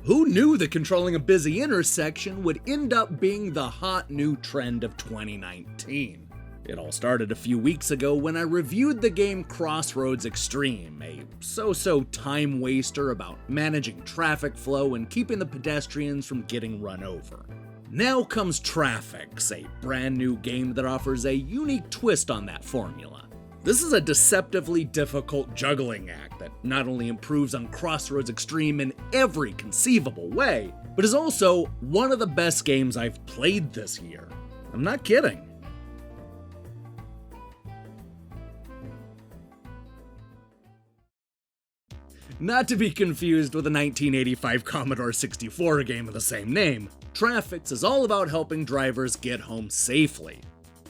Who knew that controlling a busy intersection would end up being the hot new trend of 2019? It all started a few weeks ago when I reviewed the game Crossroads Extreme, a so-so time waster about managing traffic flow and keeping the pedestrians from getting run over. Now comes Traffix, a brand new game that offers a unique twist on that formula. This is a deceptively difficult juggling act that not only improves on Crossroads Extreme in every conceivable way, but is also one of the best games I've played this year. I'm not kidding. Not to be confused with the 1985 Commodore 64 game of the same name, Traffix is all about helping drivers get home safely.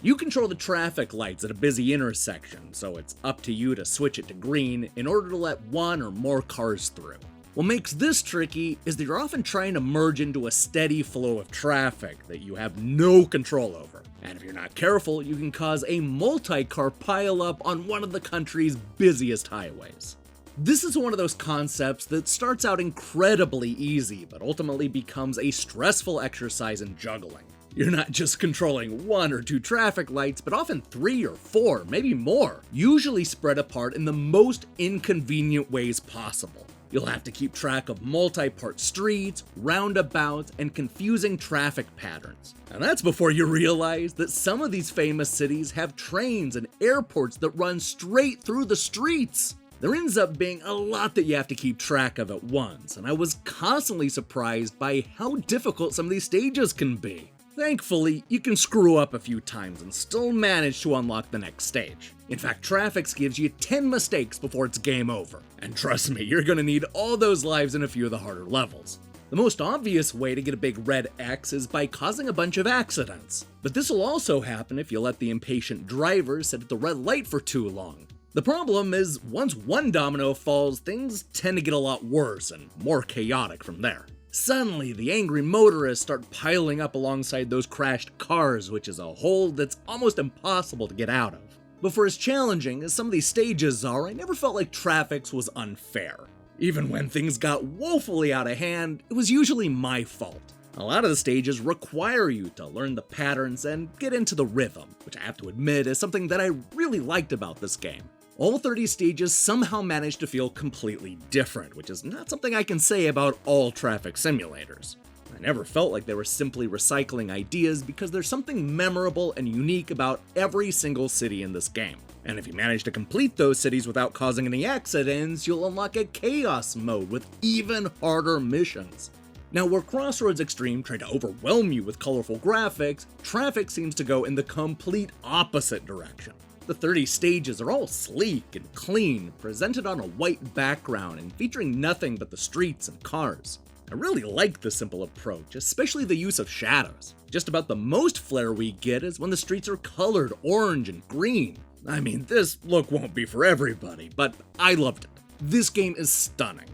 You control the traffic lights at a busy intersection, so it's up to you to switch it to green in order to let one or more cars through. What makes this tricky is that you're often trying to merge into a steady flow of traffic that you have no control over. And if you're not careful, you can cause a multi-car pileup on one of the country's busiest highways. This is one of those concepts that starts out incredibly easy, but ultimately becomes a stressful exercise in juggling. You're not just controlling 1 or 2 traffic lights, but often 3 or 4, maybe more, usually spread apart in the most inconvenient ways possible. You'll have to keep track of multi-part streets, roundabouts, and confusing traffic patterns. And that's before you realize that some of these famous cities have trains and airports that run straight through the streets. There ends up being a lot that you have to keep track of at once, and I was constantly surprised by how difficult some of these stages can be. Thankfully, you can screw up a few times and still manage to unlock the next stage. In fact, Traffix gives you 10 mistakes before it's game over. And trust me, you're gonna need all those lives in a few of the harder levels. The most obvious way to get a big red X is by causing a bunch of accidents. But this will also happen if you let the impatient driver sit at the red light for too long. The problem is, once one domino falls, things tend to get a lot worse and more chaotic from there. Suddenly, the angry motorists start piling up alongside those crashed cars, which is a hole that's almost impossible to get out of. But for as challenging as some of these stages are, I never felt like Traffix was unfair. Even when things got woefully out of hand, it was usually my fault. A lot of the stages require you to learn the patterns and get into the rhythm, which I have to admit is something that I really liked about this game. All 30 stages somehow managed to feel completely different, which is not something I can say about all traffic simulators. I never felt like they were simply recycling ideas because there's something memorable and unique about every single city in this game. And if you manage to complete those cities without causing any accidents, you'll unlock a chaos mode with even harder missions. Now, where Crossroads Extreme tried to overwhelm you with colorful graphics, Traffix seems to go in the complete opposite direction. The 30 stages are all sleek and clean, presented on a white background and featuring nothing but the streets and cars. I really like the simple approach, especially the use of shadows. Just about the most flair we get is when the streets are colored orange and green. I mean, this look won't be for everybody, but I loved it. This game is stunning.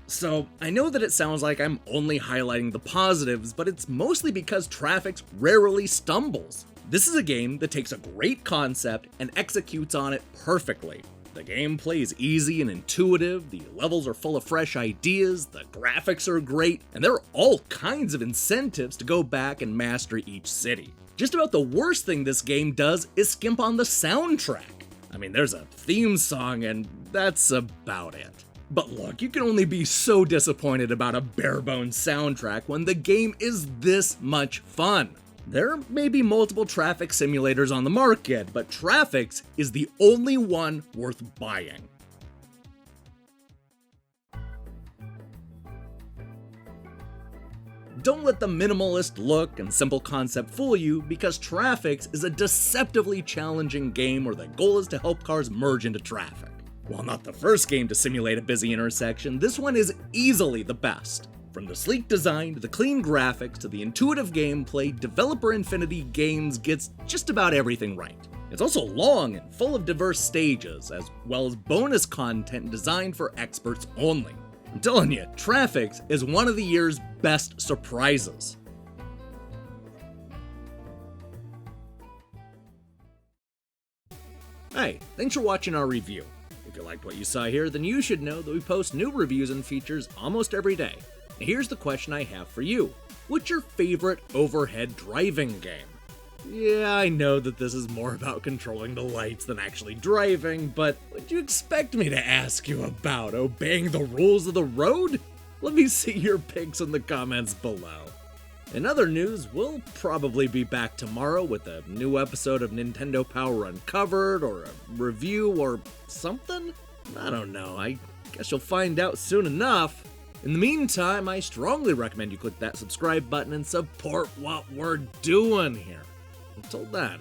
So, I know that it sounds like I'm only highlighting the positives, but it's mostly because Traffix rarely stumbles. This is a game that takes a great concept and executes on it perfectly. The gameplay is easy and intuitive, the levels are full of fresh ideas, the graphics are great, and there are all kinds of incentives to go back and master each city. Just about the worst thing this game does is skimp on the soundtrack. I mean, there's a theme song and that's about it. But look, you can only be so disappointed about a bare-bones soundtrack when the game is this much fun. There may be multiple traffic simulators on the market, but Traffix is the only one worth buying. Don't let the minimalist look and simple concept fool you, because Traffix is a deceptively challenging game where the goal is to help cars merge into traffic. While not the first game to simulate a busy intersection, this one is easily the best. From the sleek design to the clean graphics to the intuitive gameplay, developer Infinity Games gets just about everything right. It's also long and full of diverse stages, as well as bonus content designed for experts only. I'm telling you, Traffix is one of the year's best surprises. Hey, thanks for watching our review. If you liked what you saw here, then you should know that we post new reviews and features almost every day. Here's the question I have for you. What's your favorite overhead driving game? Yeah, I know that this is more about controlling the lights than actually driving, but would you expect me to ask you about obeying the rules of the road? Let me see your picks in the comments below. In other news, we'll probably be back tomorrow with a new episode of Nintendo Power Uncovered, or a review, or something? I don't know, I guess you'll find out soon enough. In the meantime, I strongly recommend you click that subscribe button and support what we're doing here. Until then,